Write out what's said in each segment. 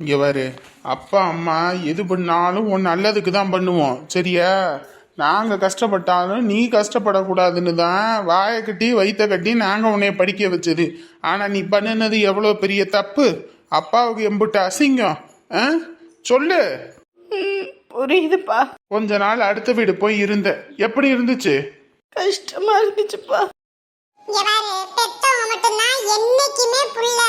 இங்க பாரு, அப்பா அம்மா எது பண்ணாலும் உன் நல்லதுக்கு தான் பண்ணுவோம், சரியா? நாங்க கஷ்டப்பட்டாலும் நீ கஷ்டப்படக்கூடாதுன்னு தான் வாயை கட்டி வயிற்ற கட்டி நாங்க உன்னைய படிக்க வச்சது. ஆனா நீ பண்ணினது எவ்வளோ பெரிய தப்பு. அப்பாவுக்கு எம்புட்டு அசிங்கம். ஆ? சொல்லு. புரியுதுப்பா. கொஞ்ச நாள் அடுத்த வீடு போய் இருந்த, எப்படி இருந்துச்சு? கஷ்டமா இருந்துச்சுப்பா. இங்க பாரு, பெத்தவங்க மட்டும்தான் என்னைக்குமே புள்ள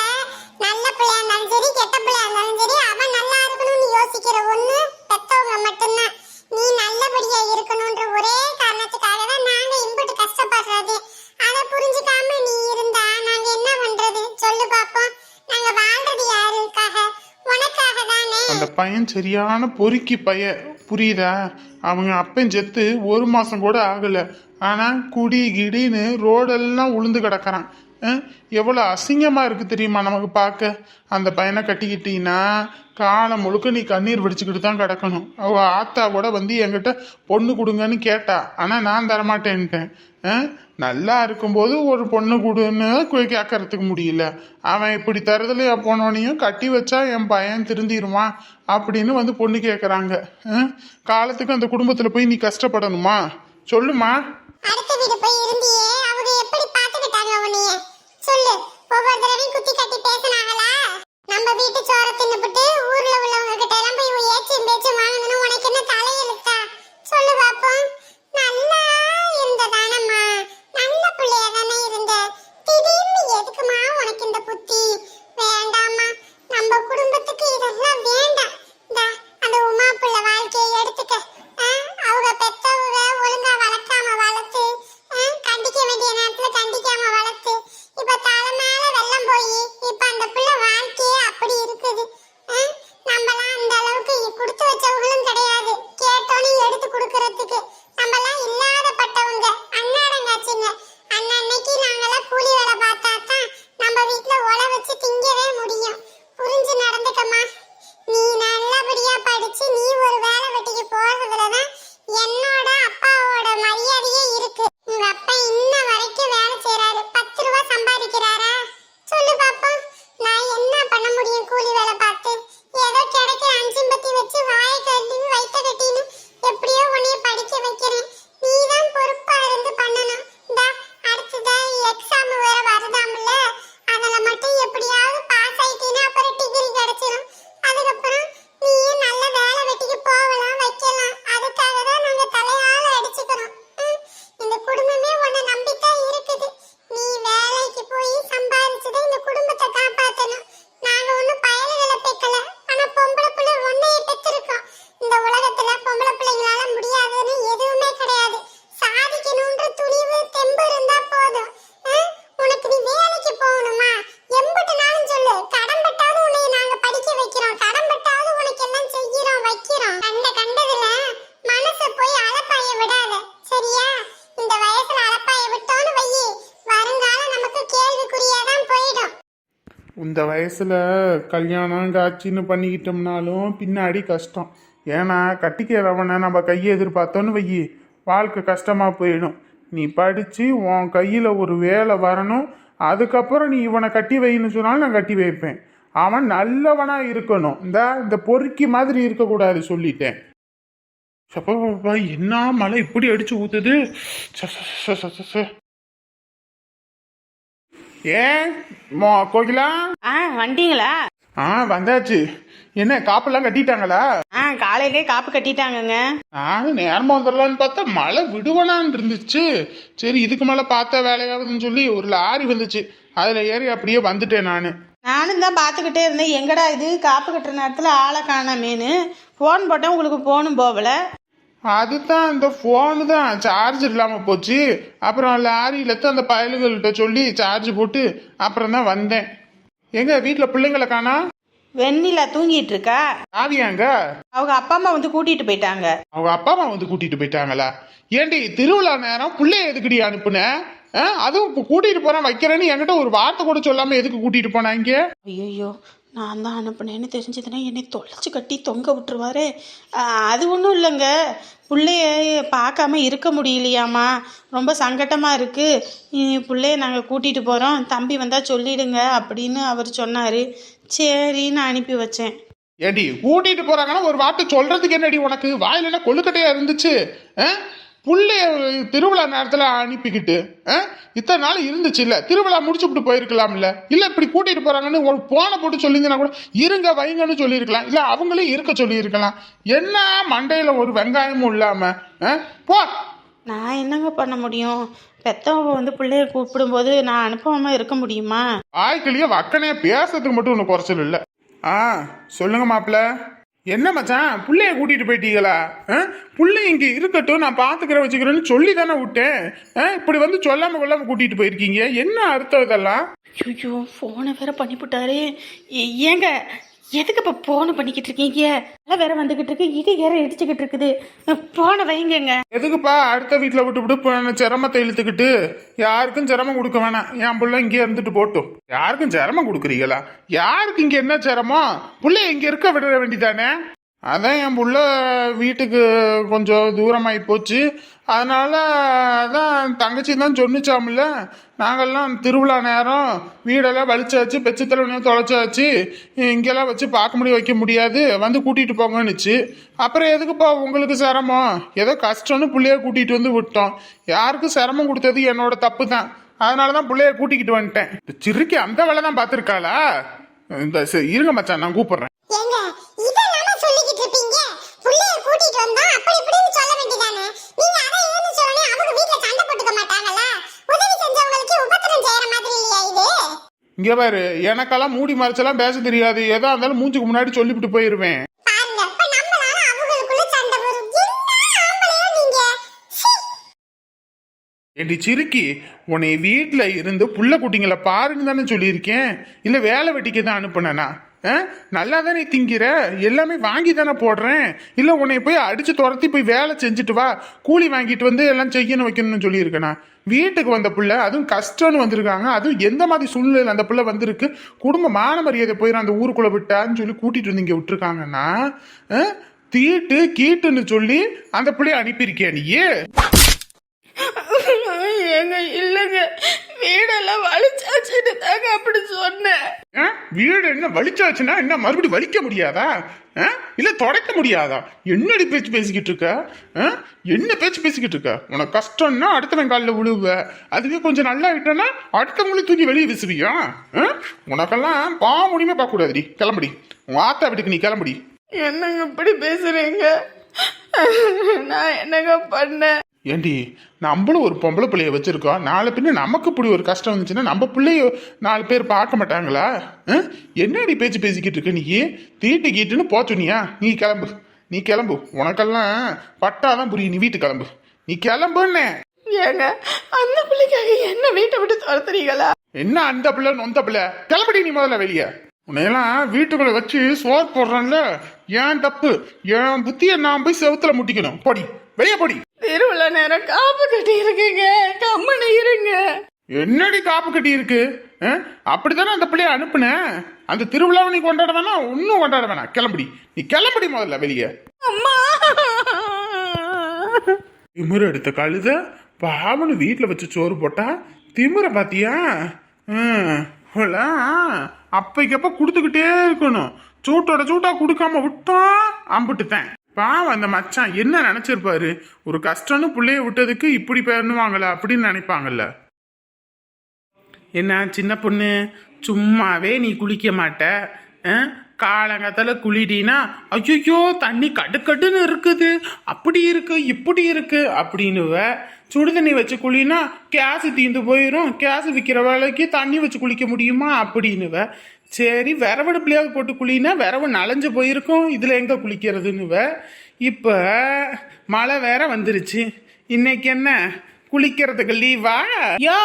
நல்ல பிள்ளையா இருந்தாலும் சரி கெட்ட பிள்ளையா இருந்தாலும் சரி அவன் நல்லா இருக்கணும்னு யோசிக்கிற ஒண்ணு பெத்தவங்க மட்டும்தான். நீ நல்லபடியா இருக்கணும்ன்ற ஒரே காரணத்துக்காக தான் நாங்க இம்புட்டு கஷ்டப்படுறது. அதை புரிஞ்சுக்காம நீ இருந்தா நாங்க என்ன பண்றது சொல்லு பாப்போம். நாங்க வாழ்றது யாருக்காக? உனக்காக தானே. அந்த பையன் சரியான பொறுக்கி பையன், புரியுதா? அவங்க அப்பன் செத்து 1 மாசம் கூட ஆகல, ஆனா குடி கிடின்னு ரோடெல்லாம் உளுந்து கிடக்குறான். எவ்வளோ அசிங்கமா இருக்கு தெரியுமா நமக்கு பார்க்க? அந்த பையனை கட்டிக்கிட்டீங்கன்னா காலம் முழுக்க நீ கண்ணீர் வடிச்சுக்கிட்டு தான் கிடக்கணும். அவ ஆத்தா கூட வந்து என்கிட்ட பொண்ணு கொடுங்கன்னு கேட்டா, ஆனா நான் தரமாட்டேன்ட்டேன். நல்லா இருக்கும்போது ஒரு பொண்ணு கொடுன்னு கேட்கறதுக்கு முடியல. அவன் இப்படி தருதலையா போனோனையும் கட்டி வச்சா என் பையன் திருந்திடுவான் அப்படின்னு வந்து பொண்ணு கேட்குறாங்க. காலத்துக்கு அந்த குடும்பத்தில் போய் நீ கஷ்டப்படணுமா? சொல்லுமா. அடுத்த வீடு போய் இருந்தியே, அவங்க எப்படி பாத்துக்கிட்டாங்க உன்னைய சொல்லு. ஒவ்வொரு தடவையும் குத்தி கட்டி பேசினாங்களா? நம்ம வீட்டு சோற தின்னுபிட்டு ஊர்ல உள்ளவங்க கிட்ட எல்லாம் போய் ஏச்சும் பேச்சும் வாங்கணும். உனக்கு என்ன தலையெழுத்தா? சொல்லு பாப்போம். நல்லா இருந்ததானம்மா, நல்ல பிள்ளையா தானே இருந்த. திடீர்னு எதுக்குமா உனக்கு இந்த புத்தி? வேண்டாமா, நம்ம குடும்பத்துக்கு இதெல்லாம் வேண்டாம். அந்த உமா பிள்ளை வாழ்க்கையை எடுத்துக்க. அவங்க பெத்தவங்க ஒழுங்கா வளர்க்காம வளர்த்து, கண்டிக்க வேண்டிய நேரத்துல கண்டிக்காம வளர்த்து, இப்ப தலை மேல வெள்ளம் போய் இப்ப அந்த பிள்ளை வாழ்க்கையே அப்படி இருக்குது. நம்மலாம் அந்த அளவுக்கு கொடுத்து வச்சவங்களும் கிடையாது, கேட்டோன்னு எடுத்து கொடுக்கறதுக்கு. நம்மலாம் இல்லாதப்பட்டவங்க, அண்ணாடங்காச்சுங்க. அன்னைக்கு நாங்கெல்லாம் கூலி வேலை பார்த்தா தான் நம்ம வீட்டுல ஒலை வச்சு திங்கவே முடியும். புரிஞ்சு நடந்துக்கம்மா. நீ நல்லபடியா படிச்சு நீ ஒரு வேலை வெட்டிக்கு போறதுலதான் என்னோட அப்பாவோட மரியாதையே இருக்கு. உங்க அப்பா இன்ன வரைக்கும் வேலை செய்யறாரு, 10 ரூபாய் சம்பாதிக்கிறாரா? சொல்லு பாப்போம். நான் என்ன பண்ண முடியும் கூலி வேலை பார்த்து? ஏதோ கிடைக்க 5 பத்தி வச்சு வாயை கட்டி வயிற்ற கட்டின்னு எப்படியோ உன்னைய படிக்க வைக்கிறேன். நீ தான் பொறுப்பா இருந்து பண்ணணும். அடுத்ததா எக்ஸாம் வேற வருதாம்ல, அதுல மட்டும் எப்படியாவது பாஸ் ஆயிட்டீன்னா அப்புறம் டிகிரி கிடைச்சிடும். அதுக்கப்புறம் நீயே நல்ல வேலை வெட்டிக்கு போகலாம், வைக்கலாம். அதுக்காக தான் நாங்க தலையால அடிச்சுக்கிறோம். இந்த குடும்பமே உன்னை நம்பித்தான் இருக்குது. நீ வேலைக்கு போய் சம்பாதிச்சுதான் இந்த குடும்பத்தை காப்பாற்றணும். நாங்க ஒன்னும் பயல்களை பெக்கல, ஆனா பொம்பளை பிள்ளை ஒன்னையே பெற்றிருக்கோம். இந்த உலகத்துல பொம்பளை பிள்ளைங்களால முடியாதுன்னு எதுவுமே கிடையாது. சாதிக்கணும்ன்ற துணிவு தெம்பு இருந்தா போதும். உனக்கு நீ வேலைக்கு போகணுமா? எம்புட்டு நாளும் சொல்லு. கடன்பட்டாவது உன்னை நாங்க படிக்க வைக்கிறோம், கடன்பட்டாவது உனக்கு எல்லாம் செய்கிறோம் வைக்கிறோம். கண்டதுல மனசை போய் அலப்பாய விடாத, சரியா? இந்த வயசுல அலப்பாய விட்டோன்னு வையி, வருங்காலம் நமக்கு கேள்விக்குறியாதான் போயிடும். இந்த வயசுல கல்யாணம் காட்சின்னு பண்ணிக்கிட்டோம்னாலும் பின்னாடி கஷ்டம். ஏன்னா கட்டிக்கிறவனை நம்ம கையை எதிர்பார்த்தோன்னு வையி, வாழ்க்கை கஷ்டமா போயிடும். நீ படிச்சு உன் கையில ஒரு வேலை வரணும், அதுக்கப்புறம் நீ இவனை கட்டி வைன்னு சொன்னாலும் நான் கட்டி வைப்பேன். அவன் நல்லவனா இருக்கணும், இந்த பொறுக்கி மாதிரி இருக்கக்கூடாது சொல்லிட்டேன். சப்பா, என்ன மழை இப்படி அடிச்சு ஊத்துது! ஏன் கோகிலா? வந்தீங்களா? வந்தாச்சு. என்ன காப்பெல்லாம் கட்டிட்டாங்களா? காலையிலே காப்பு கட்டிட்டாங்கங்க. நானும் நேரமா வந்துடலான்னு பார்த்தா மழை விடுவனான்னு இருந்துச்சு. சரி, இதுக்கு மேலே பார்த்தா வேலையாகுதுன்னு சொல்லி ஒரு லாரி வந்துச்சு, அதில் ஏறி அப்படியே வந்துட்டேன். நானும் தான் பார்த்துக்கிட்டே இருந்தேன், எங்கடா இது காப்பு கட்டுற நேரத்தில் ஆளை காணாமேன்னு. ஃபோன் போட்டேன், உங்களுக்கு ஃபோனும் போகலை. அதுதான் இந்த ஃபோனு தான் சார்ஜ் இல்லாமல் போச்சு. அப்புறம் லாரியில அந்த பயலுகள்கிட்ட சொல்லி சார்ஜ் போட்டு அப்புறம் தான் வந்தேன். எங்க வீட்டில் பிள்ளைங்களை காணா? வெண்ணிலா தூங்கிட்டு இருக்கா. ஆவியாங்க? அவங்க அப்பா அம்மா வந்து கூட்டிட்டு போயிட்டாங்க. அவங்க அப்பா அம்மா வந்து கூட்டிட்டு போயிட்டாங்களா? ஏண்டி திருவிழா நேரம் பிள்ளைய எதுக்குடி அனுப்புன? அதுவும் இப்போ கூட்டிட்டு போறேன் வைக்கிறேன்னு என்கிட்ட ஒரு வார்த்தை கூட சொல்லாம எதுக்கு கூட்டிட்டு போனாங்க? ஐயோ, நான் தான் அனுப்புனேன்னு தெரிஞ்சதுன்னா என்னை தொலைச்சி கட்டி தொங்க விட்டுருவாரு. அது ஒன்றும் இல்லைங்க, பிள்ளைய பார்க்காம இருக்க முடியலையாம்மா, ரொம்ப சங்கட்டமாக இருக்குது, பிள்ளைய நாங்கள் கூட்டிகிட்டு போகிறோம், தம்பி வந்தால் சொல்லிடுங்க அப்படின்னு அவர் சொன்னார். சரின்னு அனுப்பி வச்சேன். ஏடி கூட்டிட்டு போறாங்கன்னா ஒரு வார்த்தை சொல்றதுக்கு என்னடி உனக்கு வாயில என்ன கொழுக்கட்டையா இருந்துச்சு? புள்ளைய திருவிழா நேரத்துல அனுப்பிக்கிட்டு இத்தனை நாள் இருந்துச்சு இல்ல, திருவிழா முடிச்சுட்டு போயிருக்கலாம்ல. இல்ல இப்படி கூட்டிட்டு போறாங்கன்னு ஒரு போனை போட்டு சொல்லியிருந்தா கூட இருங்க வைங்கன்னு சொல்லியிருக்கலாம், இல்ல அவங்களே இருக்க சொல்லியிருக்கலாம். என்ன மண்டையில ஒரு வெங்காயமும் இல்லாம போ. நான் என்னங்க பண்ண முடியும்? பெத்தவங்க வந்து பிள்ளைய கூப்பிடும்போது நான் அனுப்பாம இருக்க முடியுமா? ஆய்க்கிலேயே வக்கனையா பேசுறதுக்கு மட்டும் ஒன்றும் குறைச்சல் இல்லை. சொல்லுங்க மாப்பிள்ள. என்ன மச்சான் புள்ளைய கூட்டிட்டு போயிட்டீங்களா? புள்ளை இங்க இருக்கட்டும் நான் பாத்துக்கிறேன் வச்சுக்கிறேன்னு சொல்லி தானே விட்டேன். இப்படி வந்து சொல்லாம கொள்ளாம கூட்டிட்டு போயிருக்கீங்க, என்ன அர்த்தம் இதெல்லாம்? ஐயோ ஃபோனை வேற பண்ணிவிட்டாரே. ஏங்க எதுக்கு இப்போ ஃபோனை பண்ணிக்கிட்டு இருக்கீங்க? எல்லாம் வேற வந்துகிட்டு இருக்கு, இடி வேற இடிச்சுக்கிட்டு இருக்குது. ஃபோனை வைங்கங்க. எதுக்குப்பா அடுத்த வீட்டில் விட்டு சிரமத்தை இழுத்துக்கிட்டு? யாருக்கும் சிரமம் கொடுக்க வேணாம், என் புள்ள இங்கே இருந்துட்டு போட்டும். யாருக்கும் சிரமம் கொடுக்குறீங்களா? யாருக்கு இங்கே என்ன சிரமம்? புள்ளைய இங்கே இருக்க விட வேண்டிதானே? அதான் என் புள்ள வீட்டுக்கு கொஞ்சம் தூரமாகி போச்சு, அதனால அதான் தங்கச்சி தான் சொன்னிச்சாமில்ல, நாங்கள்லாம் திருவிழா நேரம் வீடெல்லாம் வலிச்சாச்சு, பெச்சு தலைவனையும் தொலைச்சாச்சு, இங்கெல்லாம் வச்சு பார்க்க முடியும் வைக்க முடியாது, வந்து கூட்டிகிட்டு போங்கன்னுச்சு. அப்புறம் எதுக்குப்பா உங்களுக்கு சிரமம்? ஏதோ கஷ்டம்னு பிள்ளைய கூட்டிகிட்டு வந்து விட்டோம். யாருக்கும் சிரமம் கொடுத்தது என்னோட தப்பு தான், அதனால தான் பிள்ளைய கூட்டிக்கிட்டு வந்துட்டேன். சிறுக்கி அந்த வேலை தான் பார்த்துருக்காளா? இந்த இருங்க மச்சான் நான் கூப்பிடுறேன். இங்க பாரு, எனக்கெல்லாம் மூடி மறைச்செல்லாம் பேச தெரியாது, எதா இருந்தாலும் மூஞ்சுக்கு முன்னாடி சொல்லிவிட்டு போயிருவேன். ஏண்டி சிறுக்கி, உன்னை வீட்டுல இருந்து புள்ள குட்டிங்களை பாருன்னு தானே சொல்லியிருக்கேன், இல்ல வேலை வெட்டிக்கு தான் அனுப்புனா? நல்லா தானே திங்கிற, எல்லாமே வாங்கி தானே போடுறேன். இல்ல உன்னை போய் அடிச்சு துரத்தி போய் வேலை செஞ்சுட்டு வா, கூலி வாங்கிட்டு வந்து எல்லாம் செய்யணும் வைக்கணும்னு சொல்லியிருக்கேனா? வீட்டுக்கு வந்த பிள்ளை, அதுவும் கஷ்டம்னு வந்திருக்காங்க, அதுவும் எந்த மாதிரி சூழ்நிலையில் அந்த பிள்ளை வந்திருக்கு, குடும்ப மான மரியாதை போயிடும் அந்த ஊருக்குள்ள விட்டான்னு சொல்லி கூட்டிட்டு வந்து இங்க விட்டுருக்காங்கன்னா தீட்டு கீட்டுன்னு சொல்லி அந்த பிள்ளைய அனுப்பியிருக்கியா நீயே? ஏங்க இல்லைங்க, வீடெல்லாம் வலிச்சாச்சுன்னு தாங்க அப்படி சொன்னேன். வீடு என்ன வலிச்சாச்சுன்னா என்ன மறுபடியும் வலிக்க முடியாதா? இல்ல தொடக்க முடியாதா? என்னடி பேச்சு பேசிக்கிட்டு இருக்க? என்ன பேச்சு பேசிக்கிட்டு இருக்க? உனக்கு கஷ்டம்னா அடுத்தவன் காலில் விழுவ, அதுவே கொஞ்சம் நல்லா ஆயிட்டனா அடுத்தவங்களை தூக்கி வெளியே வீசுவியா? உனக்கெல்லாம் முடியுமே பார்க்க கூடாதுடி, கிளம்புடி. உன் ஆத்தா வீட்டுக்கு நீ கிளம்புடி. என்னங்க இப்படி பேசுறீங்க? நான் என்னங்க பண்ணேன்? ஏண்டி நம்மளும் ஒரு பொம்பளை பிள்ளைய வச்சிருக்கோம், நாலு பின்ன நமக்கு இப்படி ஒரு கஷ்டம் வந்துச்சுன்னா நம்ம பிள்ளைய 4 பேர் பார்க்க மாட்டாங்களா? என்னடி பேச்சு பேசிக்கிட்டு இருக்க நீ? தீட்டு கீட்டுன்னு போச்சுனியா? நீ கிளம்பு, நீ கிளம்பு, உனக்கெல்லாம் பட்டாதான் புரியும், நீ வீட்டு கிளம்பு, நீ கிளம்புன்னு. ஏங்க அந்த பிள்ளைக்காக என்ன வீட்டை விட்டு துரத்துறீங்களா? என்ன அந்த பிள்ளை நொந்த பிள்ளை? கிளம்படி நீ முதல்ல வெளியே. உன்னையெல்லாம் வீட்டுக்குள்ள வச்சு சோறு போடுறேன்ல, ஏன் தப்பு, என் புத்திய நான் போய் செவுத்துல முட்டிக்கணும். பொடி வெளியே பொடி. திருவிழா நேரம் காப்பு கட்டி இருக்குங்க, கம்மனு இருங்க. என்னடி காப்பு கட்டி இருக்கு? அப்படித்தானே அந்த பிள்ளைய அனுப்புன. அந்த திருவிழாவை நீ கொண்டாட வேணாம், ஒன்னும் கொண்டாட வேணாம், கிளம்படி, நீ கிளம்படி முதல்ல வெளியே. அம்மா திமிர எடுத்த கழுத பாவனு வீட்டுல வச்சு சோறு போட்டா திமிர பாத்தியா? அப்பைக்கப்ப கொடுத்துக்கிட்டே இருக்கணும், சூட்டோட சூட்டா கொடுக்காம விட்டா அம்பிட்டுட்டேன். பாவம் அந்த மச்சான் என்ன நினைச்சிருப்பாரு, ஒரு கஷ்டம்னு பிள்ளைய விட்டதுக்கு இப்படி பண்ணுவாங்களா அப்படின்னு நினைப்பாங்கல்ல. என்ன சின்ன பொண்ணு, சும்மாவே நீ குளிக்க மாட்ட, காலங்கத்துல குளிடினா ஐயோ தண்ணி கடுக்கடுன்னு இருக்குது, அப்படி இருக்கு இப்படி இருக்கு அப்படின்னுவ. சுடுதண்ணி வச்சு குளினா கேஸு தீந்து போயிடும், கேஸு விற்கிற வேலைக்கு தண்ணி வச்சு குளிக்க முடியுமா அப்படின்னுவ. சரி விரவடுப்புலையாவது போட்டு குளினா விரவு நனைஞ்சு போயிருக்கும், இதுல எங்க குளிக்கிறதுன்னுவ. இப்ப மழை வேற வந்துருச்சு, இன்னைக்கு என்ன குளிக்கிறதுக்கு லீவா? யோ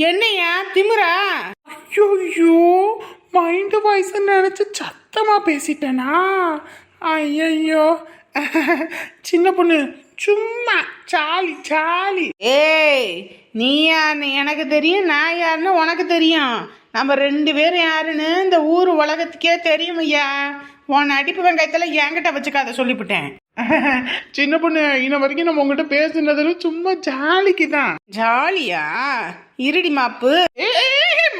என்னையா திமிரா? ஐயோ மைண்ட் வாய்ஸ் நினைச்சு சத்தமா பேசிட்டேனா? ஐயோ சின்ன பொண்ணு சும்மா சாலி சாலி. ஏய் நீ யாருன்னு எனக்கு தெரியும், நான் யாருன்னு உனக்கு தெரியும். நம்ம 2 பேரும் யாருன்னு இந்த ஊர் உலகத்துக்கே தெரியும் ஐயா. உன் அடிப்பு வெங்காயத்தில் என்கிட்ட வச்சுக்காத சொல்லிவிட்டேன். சின்ன பொண்ணு இன்ன வரைக்கும் நம்ம உங்ககிட்ட பேசுனதுல சும்மா ஜாலிக்கு தான். ஜாலியா? இருடி மாப்பு.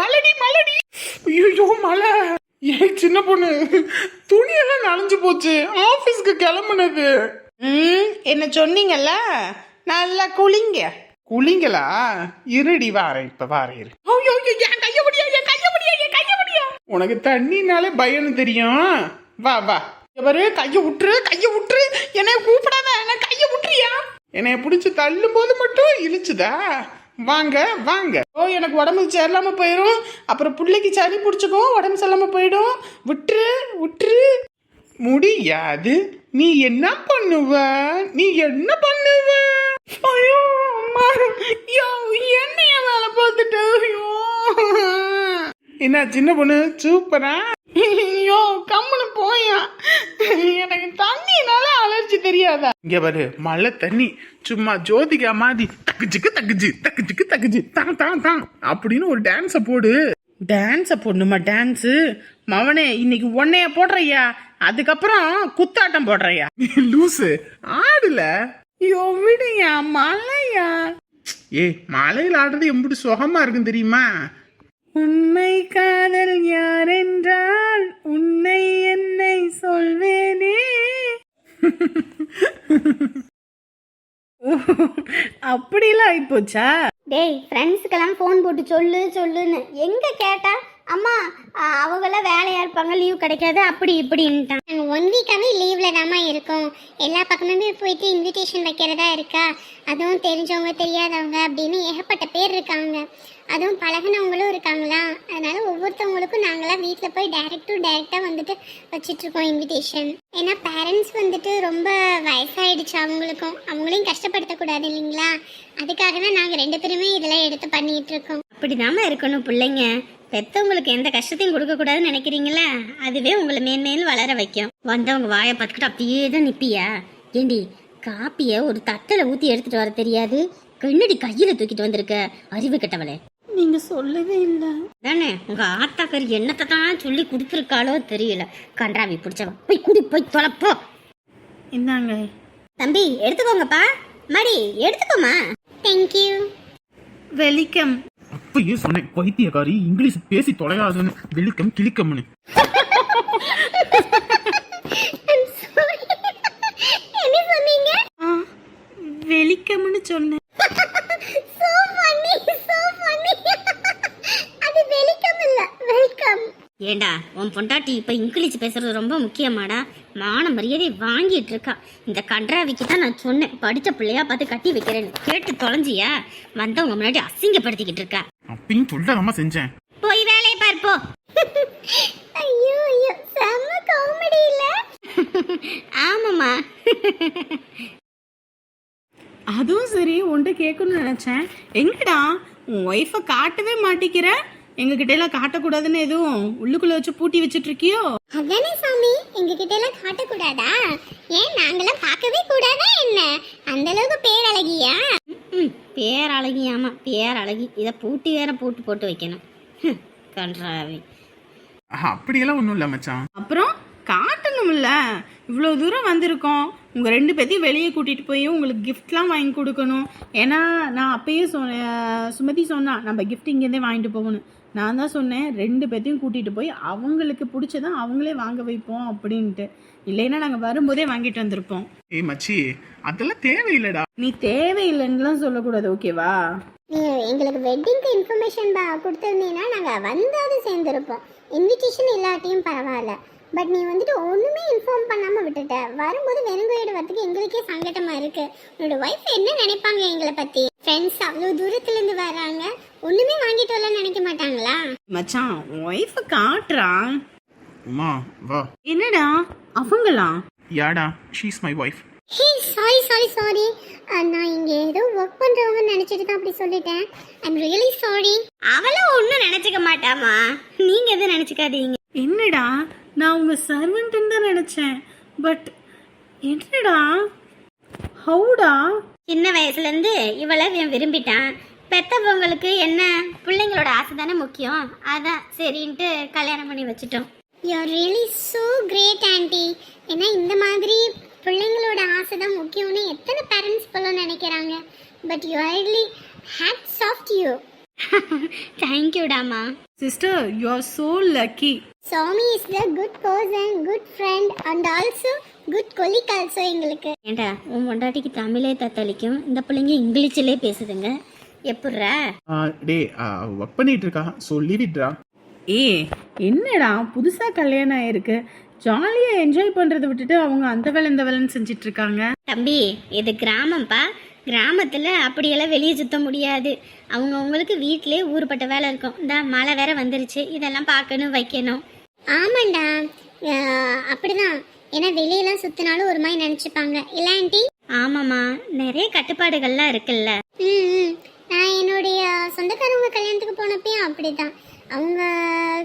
மலடி மலடி. ஐயோ மலை ஏன் சின்ன பொண்ணு துணியெல்லாம் நனைஞ்சு போச்சு ஆபீஸ்க்கு கிளம்புனது. என்ன சொன்னீங்கல்ல, நல்லா குளிங்க. குளிங்களா? இருடி வாரேன், இப்ப வாரேன் இரு. ஐயோ, என் கைய முடியா, என் கைய முடியா, என் கைய முடியா. உனக்கு தண்ணினாலே பயம்னு தெரியும். வா வா. இவரு கைய விட்டுரு, கைய விட்டுரு. என்னைய கூப்பிடாத, என்ன கைய விட்டுறியா? என்னைய பிடிச்சி தள்ளும் போது மட்டும் இழுச்சுதா? வாங்க வாங்க. ஓ, எனக்கு உடம்பு சரியில்லாம போயிடும். அப்புறம் பிள்ளைக்கு சளி பிடிச்சிக்கோ, உடம்பு சரியில்லாம போயிடும். விட்டுரு விட்டுரு. முடியாது. நீ என்ன பண்ணுவ? நீ என்ன பண்ணுவ? ஐயோ அம்மா, ஐயோ என்னைய வேலை பார்த்துட்டு. ஐயோ என்ன சின்ன பொண்ணு சூப்பரா? ஐயோ கம்முன்னு போயா. எனக்கு தண்ணினால அலர்ஜி தெரியாதா? இங்க பாரு, மழை தண்ணி சும்மா ஜோதிகா மாதிரி தக்குச்சுக்கு தக்குச்சு தக்குச்சுக்கு தக்குச்சு தான் தான் தான் அப்படின்னு ஒரு டான்ஸ போடு. டான்ஸ போடணுமா? டான்ஸு மவனே, இன்னைக்கு ஒன்னைய போடுறையா, அதுக்கப்புறம் குத்தாட்டம் போடுறையா? லூசு ஆடுல. ஐயோ விடுயா, மழையா. ஏய், மலையில ஆடுறது எப்படி சுகமா இருக்கும் தெரியுமா? உண்மை காதல் யார் என்றால் உன்னை என்னை சொல்வேனே. அப்படிலாம் ஆயிப்போச்சா? டேய், ஃப்ரெண்ட்ஸுக்கெல்லாம் ஃபோன் போட்டு சொல்லுன்னு எங்க கேட்டா அம்மா அவங்களாம் வேலையா இருப்பாங்க, லீவ் கிடைக்காது அப்படி இப்படின்ட்டான். நாங்கள் 1 வீக்காகவே லீவில் தாம்மா இருக்கோம். எல்லா பக்கமுமே போயிட்டு இன்விடேஷன் வைக்கிறதா இருக்கா, அதுவும் தெரிஞ்சவங்க தெரியாதவங்க அப்படின்னு ஏகப்பட்ட பேர் இருக்காங்க, அதுவும் பழகினவங்களும் இருக்காங்களா. அதனால ஒவ்வொருத்தவங்களுக்கும் நாங்களாம் வீட்டில் போய் டைரெக்டாக வந்துட்டு வச்சிட்ருக்கோம் இன்விடேஷன். ஏன்னா பேரண்ட்ஸ் வந்துட்டு ரொம்ப வயசாயிடுச்சு அவங்களுக்கும், அவங்களையும் கஷ்டப்படுத்தக்கூடாது இல்லைங்களா. அதுக்காக தான் நாங்கள் 2 பேருமே இதெல்லாம் எடுத்து பண்ணிகிட்டு இருக்கோம். அப்படிதாம்மா இருக்கணும் பிள்ளைங்க. பெத்தவங்களுக்கு எந்த கஷ்டத்தையும் கொடுக்க கூடாதுன்னு நினைக்கிறீங்களா, அதுவே உங்களை மேன்மேலும் வளர வைக்கும். வந்தவங்க வாயை பார்த்துக்கிட்டு அப்படியே தான் நிப்பியா? ஏண்டி, காப்பிய ஒரு தட்டில் ஊற்றி எடுத்துட்டு வர தெரியாது, கண்ணடி கையில தூக்கிட்டு வந்திருக்க, அறிவு கெட்டவளே. நீங்க சொல்லவே இல்லை தானே உங்க ஆத்தாக்கறி என்னத்தை தான் சொல்லி கொடுத்துருக்காளோ தெரியல. கன்றாவி பிடிச்சவன், போய் குடி, போய் தொலைப்போ. இந்தாங்க தம்பி எடுத்துக்கோங்கப்பா, மடி எடுத்துக்கோமா. தேங்க்யூ. வெல்கம். அப்பயே சொன்னேன் பைத்தியக்காரி, இங்கிலீஷ் பேசி தொலைகாதுன்னு. வெல்கம் கிளிக்கம்னு. என்ன சொன்னீங்க? வெல்கம்னு சொன்னேன். அது வெல்கம் இல்ல, வெல்கம். ஏண்டா, உன் பொண்டாட்டி இப்ப இங்கிலீஷ் பேசுறது ரொம்ப முக்கியமாடா, மான மரியாதை வாங்கிட்டு இருக்கா. இந்த கன்றாவிக்கு தான் நான் சொன்னேன், படிச்ச பிள்ளையா பார்த்து கட்டி வைக்கிறேன்னு. கேட்டு தொலைஞ்சியா? வந்தவங்க முன்னாடி அசிங்கப்படுத்திக்கிட்டு இருக்கா. அப்பயும் சொல்லதாமா செஞ்சேன். போய் வேலையை பார்ப்போ. ஐயோ ஐயோ, செம்ம காமெடி இல்ல? ஆமாம்மா. அதுவும் சரி, உன்கிட்ட கேட்கணும்னு நினைச்சேன். எங்கடா உன் ஒய்ஃபை காட்டவே மாட்டிக்கிற? எங்ககிட்ட எல்லாம் காட்டக்கூடாதுன்னு எதுவும் உள்ளுக்குள்ள வச்சு பூட்டி வச்சிட்டு இருக்கியோ? அதானே சாமி, எங்ககிட்ட எல்லாம் காட்டக்கூடாதா? ஏன் நாங்களாம் பார்க்கவே கூடாதா என்ன? அந்த அளவுக்கு பேரழகியா? பேரழகியாமா, பேரழகி. இதை பூட்டி வேற போட்டு வைக்கணும். கன்றாவி. அப்படியெல்லாம் ஒன்றும் இல்லை மச்சான். அப்புறம் காட்டணும்ல, இவ்வளோ தூரம் வந்திருக்கோம், உங்கள் 2 பேத்தையும் வெளியே கூட்டிகிட்டு போய் உங்களுக்கு கிஃப்ட்லாம் வாங்கி கொடுக்கணும். ஏன்னா நான் அப்பயே சுமதி சொன்னா நம்ம கிஃப்ட் இங்கேருந்தே வாங்கிட்டு போகணும். நான் தான் சொன்னேன் 2 பேத்தையும் கூட்டிகிட்டு போய் அவங்களுக்கு பிடிச்சதான் அவங்களே வாங்க வைப்போம் அப்படின்ட்டு. இல்லைன்னா நாங்கள் வரும்போதே வாங்கிட்டு வந்திருப்போம். ஏய் மச்சி, அதெல்லாம் தேவையில்லடா. நீ தேவையில்லைன்னுலாம் சொல்லக்கூடாது, ஓகேவா? நீங்க எங்களுக்கு வெட்டிங்க்கு இன்ஃபர்மேஷன் கொடுத்துருந்தீங்கன்னா நாங்கள் வந்தாது சேர்ந்துருப்போம். இன்விடேஷன் இல்லாட்டியும் பரவாயில்ல, பட் நீ வந்துட்டு ஒன்றுமே இன்ஃபார்ம் பண்ணாமல் விட்டுட்ட. வரும்போது வெறுங்கையோடு வரதுக்கு எங்களுக்கே சங்கடமாக இருக்கு. உன்னோட ஒய்ஃப் என்ன நினைப்பாங்க எங்களை பற்றி? ஃப்ரெண்ட்ஸ் அவ்வளோ தூரத்துலேருந்து வராங்க, ஒன்றுமே வாங்கிட்டு வரலன்னு நினைக்க மாட்டாங்களா? மச்சான், ஒய்ஃபை காட்டுறான். உமா வா. என்னடா அவங்களா? யாடா, she's my wife. Hey sorry, நான் இங்கே ஏதோ ஒர்க் பண்ணுறவங்க நினச்சிட்டு தான் அப்படி சொல்லிட்டேன். I'm really sorry. அவளும் ஒன்றும் நினைச்சுக்க மாட்டாமா, நீங்க எதுவும் நினைச்சுக்காதீங்க. என்னடா, நான் உங்க சர்வெண்ட்னு தான் நினைச்சேன். பட் என்னடா, ஹவுடா? சின்ன வயசுல இருந்து இவளை விரும்பிட்டான். பெத்தவங்களுக்கு என்ன, பிள்ளைங்களோட ஆசை தானே முக்கியம். அதான் சரின்ட்டு கல்யாணம் பண்ணி வச்சுட்டோம். You are really so great aunty. ஏன்னா இந்த மாதிரி பிள்ளைங்களோட ஆசை தான் முக்கியம்னு எத்தனை பேரண்ட்ஸ் போல நினைக்கிறாங்க. But you are really hats off you. தேங்க்யூடாமா. Sister you are so lucky. Somi is a good person, good friend and also good colleague also எங்களுக்கு. ஏண்டா உன் பொண்டாட்டிக்கு தமிழே தத்தளிக்கும், இந்த பிள்ளைங்க இங்கிலீஷிலே பேசுதுங்க, எப்பட்றா? டே ஒர்க் பண்ணிட்டு இருக்கா, ஸோ லீவ் இட்ரா. என்னடா புதுசா கல்யாணம் ஆயிருக்கு, ஜாலியா என்ஜாய் பண்றதை விட்டுட்டு அவங்க அந்த வேலை இந்த வேலைன்னு செஞ்சிட்டு இருக்காங்க. தம்பி இது கிராமம்ப்பா, கிராமத்தில் அப்படியெல்லாம் வெளியே சுத்த முடியாது. அவங்களுக்கு வீட்டிலே ஊருப்பட்ட வேலை இருக்கும். இந்த மழை வேற வந்துருச்சு, இதெல்லாம் பார்க்கணும் வைக்கணும். ஆமாண்டா, அப்படிதான். ஏன்னா வெளியெல்லாம் சுத்தினாலும் ஒரு மாதிரி நினைச்சுப்பாங்க இல்ல ஆண்டி? ஆமாம்மா, நிறைய கட்டுப்பாடுகள்லாம் இருக்குல்ல. நான் என்னுடைய சொந்தக்காரவங்க கல்யாணத்துக்கு போனப்பயும் அப்படிதான். அவங்க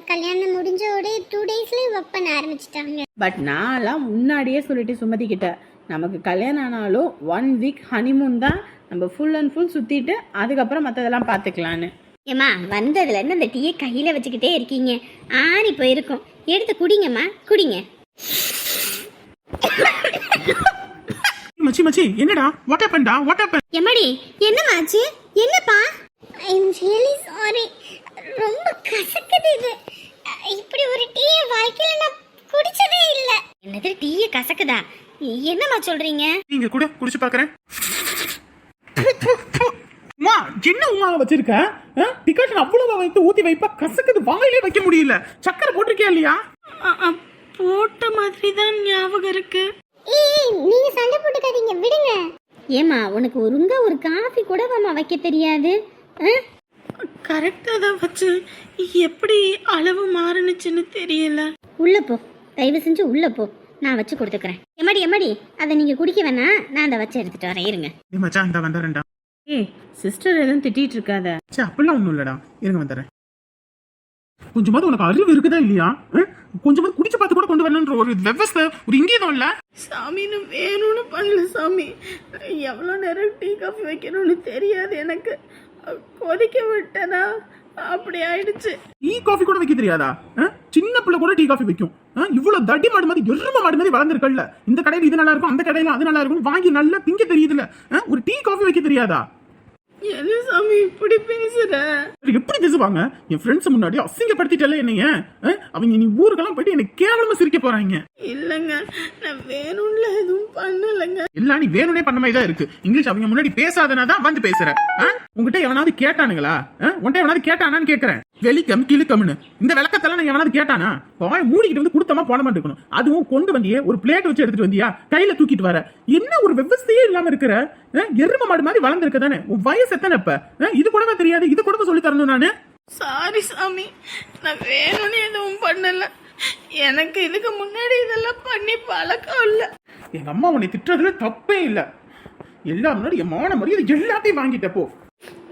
கல்யாணம் முடிஞ்சோட 2 டேஸ்லயே ஒர்க் பண்ண ஆரம்பிச்சிட்டாங்க. பட் நான்லாம் முன்னாடியே சொல்லிட்டு சுமதி கிட்ட, நமக்கு கல்யாணம் ஆனாலும் 1 வீக் ஹனிமூன் தான், நம்ம ஃபுல் அண்ட் ஃபுல் சுத்திட்டு அதுக்கப்புறம் மற்றதெல்லாம் பார்த்துக்கலான்னு. ஏம்மா வந்ததுலேருந்து அந்த டீயை கையில் வச்சுக்கிட்டே இருக்கீங்க, ஆறி போயிருக்கும், எடுத்து குடிங்கம்மா குடிங்க. மச்சி மச்சி என்னடா, வாட் ஹேப்பன்டா, வாட் ஹேப்பன்? எம்மாடி என்னமாச்சு, என்னப்பா? ஐ எம் ரியலி சாரி, ரொம்ப கசக்குது இது. இப்படி ஒரு டீயை வாழ்க்கையில நான் குடிச்சதே இல்ல. என்னது டீயை கசக்குதா? என்னம்மா சொல்றீங்க? நீங்க கூட குடிச்சு பாக்குறேன். உமா என்ன உமா வச்சிருக்க? டிகாஷன் அவ்வளவு வைத்து ஊத்தி வைப்பா, கசக்குது, வாயிலே வைக்க முடியல. சக்கரை போட்டிருக்கியா இல்லையா? போட்ட மாதிரி தான் ஞாபகம் இருக்கு. ஏய் நீங்க சண்டை போட்டுக்காதீங்க, விடுங்க. ஏம்மா உனக்கு ஒரு காஃபி கூட வைக்க தெரியாது? கரெக்டாக தான் வச்சு, எப்படி அளவு மாறுனுச்சுன்னு தெரியல. உள்ள போ, தயவு செஞ்சு உள்ள போ, நான் வச்சு கொடுத்துக்கிறேன். எம்மாடி அதை நீங்க குடிக்க வேணாம், நான் அதை வச்சு எடுத்துட்டு வரேன், இருங்க. மச்சான் இந்த வந்தாரேன்டா. சிஸ்டர் எதுவும் திட்டிட்டு இருக்காத. சே அப்படிலாம் ஒண்ணும் இல்லடா, இருங்க வந்துடுறேன். கொஞ்சமாவது உனக்கு அறிவு இருக்குதா இல்லையா? கொஞ்சமாவது குடிச்சு பார்த்து கூட கொண்டு வரணுன்ற ஒரு விவசாய ஒரு இங்கேயும் இல்ல. சாமின்னு வேணும்னு பண்ணல சாமி, எவ்வளோ நேரம் டீ காஃபி வைக்கணும்னு தெரியாது எனக்கு, கொதிக்க விட்டனா அப்படி ஆயிடுச்சு. டீ காஃபி கூட வைக்க தெரியாதா? சின்ன பிள்ளை கூட டீ காஃபி வைக்கும். இவ்வளவு தடி மாடு மாதிரி எரும மாடு மாதிரி வளர்ந்துருக்கல. இந்த கடையில இது நல்லா இருக்கும், அந்த கடையில அது நல்லா இருக்கும், வாங்கி நல்லா திங்க தெரியுதுல. ஒரு டீ காஃபி வைக்க தெரியாதா? என்ன சாமி இப்படி பேசுற? எப்படி பேசுவாங்க? என் ஃப்ரெண்ட்ஸ் முன்னாடி அசிங்கப்படுத்திட்டல என்னைய. அவங்க நீ ஊருக்கெல்லாம் போயிட்டு எனக்கு கேவலமா சிரிக்க போறாங்க. இல்லங்க, நான் வேணும்ல எதுவும் பண்ணலங்க. எல்லாம் நீ வேணும்னே பண்ண மாதிரி தான் இருக்கு. இங்கிலீஷ் அவங்க முன்னாடி பேசாதனாதான் வந்து பேசுற. உங்ககிட்ட எவனாவது கேட்டானுங்களா? உன்கிட்ட எவனாவது கேட்டானான்னு கேக்குறேன். வெளிக்கம் கிளுக்கம்னு இந்த விளக்கத்தெல்லாம் நான் எவனாவது கேட்டானா? மூடிக்கிட்டு வந்து கொடுத்தமா போன மாட்டேக்கணும். அதுவும் கொண்டு வந்தியே ஒரு பிளேட் வச்சு எடுத்துட்டு வந்தியா, கையில தூக்கிட்டு வர, என்ன ஒரு விவசாயே இல்லாம இருக்கிற? எரும மாடு மாதிரி வளர்ந்துருக்க தானே. உன் வயசு எத்தனை இப்ப? இது கூடவே தெரியாது, இது கூட சொல்லி தரணும் நானு. சாரி சாமி, நான் வேணும்னு எதுவும் பண்ணல. எனக்கு இதுக்கு முன்னாடி இதெல்லாம் பண்ணி பழக்கம் இல்ல. எங்க அம்மா உன்னை திட்டுறதுல தப்பே இல்ல. எல்லாம் முன்னாடி என் மான மரியாதை எல்லாத்தையும் வாங்கிட்ட போ.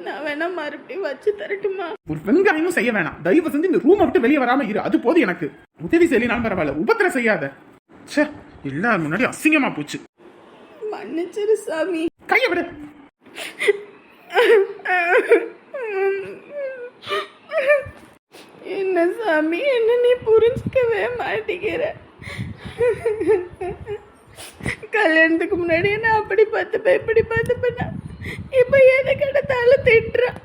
நான் வேணா மறுபடியும் வச்சு தரட்டுமா? ஒரு வெங்காயமும் செய்ய வேணாம். தயவு செஞ்சு இந்த ரூமை விட்டு வெளியே வராம இரு, அது போது எனக்கு. உதவி செய்யலாம் பரவாயில்ல, உபத்திரம் செய்யாத. ச்சே, எல்லாரும் முன்னாடி அசிங்கமா போச்சு. மன்னிச்சிரு சாமி. கைய விடு. என்ன சாமி, என்ன நீ புரிஞ்சுக்கவே மாட்டேங்கிற? கல்யாணத்துக்கு முன்னாடி நான் அப்படி பார்த்துப்பேன், இப்படி பார்த்துப்பேன், இப்ப எதுக்கு எடுத்தாலும் திட்டுறான்.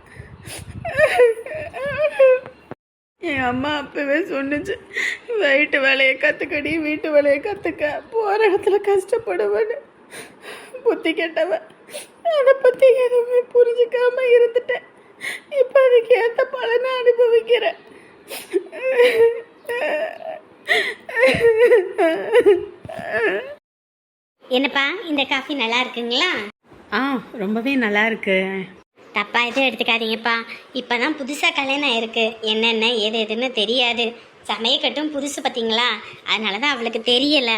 என் அம்மா அப்பவே சொன்னுச்சு, வீட்டு வேலையை கத்துக்கடி, வீட்டு வேலையை கத்துக்க, போற இடத்துல கஷ்டப்படுவேன்னு. புத்தி கெட்டவன், அதை பத்தி எதுவுமே புரிஞ்சுக்காம இருந்துட்டேன். இப்ப அதுக்கு ஏத்த பலனை அனுபவிக்கிறேன். என்னப்பா இந்த காஃபி நல்லா இருக்குங்களா? ரொம்பவே நல்லா இருக்கு. தப்பா எதுவும் எடுத்துக்காதீங்கப்பா, இப்பதான் புதுசா கல்யாணம் ஆயிருக்கு, என்னென்ன ஏது எதுன்னு தெரியாது. சமையக்கட்டும் புதுசு பார்த்தீங்களா, அதனாலதான் அவளுக்கு தெரியல.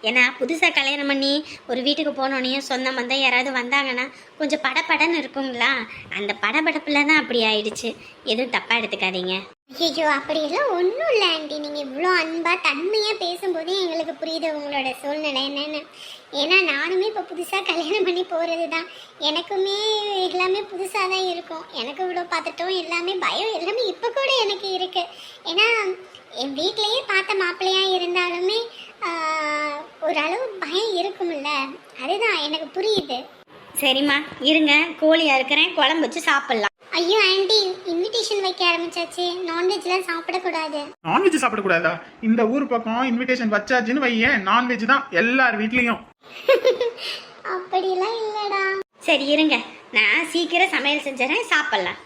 ஏன்னா புதுசாக கல்யாணம் பண்ணி ஒரு வீட்டுக்கு போனோடனையும் சொந்த மந்தம் யாராவது வந்தாங்கன்னா கொஞ்சம் படபடன்னு இருக்குங்களா, அந்த படபடப்பில் தான் அப்படி ஆயிடுச்சு. எதுவும் தப்பாக எடுத்துக்காதீங்க. ஐயோ அப்படியெல்லாம் ஒன்றும் இல்லை ஆண்டி, நீங்கள் இவ்வளோ அன்பாக தன்மையாக பேசும்போதே எங்களுக்கு புரியுது உங்களோட சூழ்நிலை என்னென்னு. ஏன்னா நானுமே இப்போ புதுசாக கல்யாணம் பண்ணி போகிறது தான், எனக்குமே எல்லாமே புதுசாக தான் இருக்கும். எனக்கு இவ்வளோ பார்த்துட்டோம், எல்லாமே பயம் எல்லாமே இப்போ கூட எனக்கு இருக்குது. ஏன்னா என் வீட்டிலையே பார்த்த மாப்பிள்ளையாக இருந்தாலுமே ஓரளவு பயம் இருக்கும்ல, அதுதான் எனக்கு புரியுது. சரிம்மா இருங்க, கோழியாக இருக்கிறேன், குழம்பு வச்சு சாப்பிட்லாம். ஐயோ ஆண்டி இன்விடேஷன் வைக்க ஆரம்பிச்சாச்சு நான்வெஜ்லாம் சாப்பிடக்கூடாது. நான்வெஜ் சாப்பிடக்கூடாதா? இந்த ஊர் பக்கம் இன்விடேஷன் வச்சாச்சுன்னு வையேன், நான்வெஜ் தான் எல்லார் வீட்லயும். அப்படிலாம் இல்லடா. சரி இருங்க, நான் சீக்கிரம் சமையல் செஞ்சிடறேன், சாப்பிடலாம்.